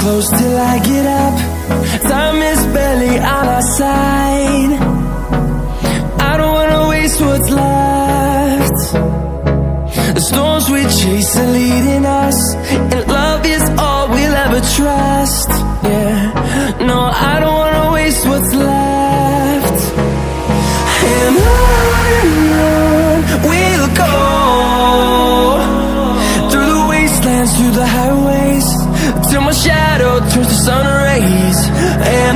close till I get up. Time is barely on our side. I don't wanna waste what's left. The storms we chase are leading us, and love is all we'll ever trust. Yeah, no, I don't wanna waste what's left. And on we'll go, through the wastelands, through the highways, till my shadow turns to sun rays. And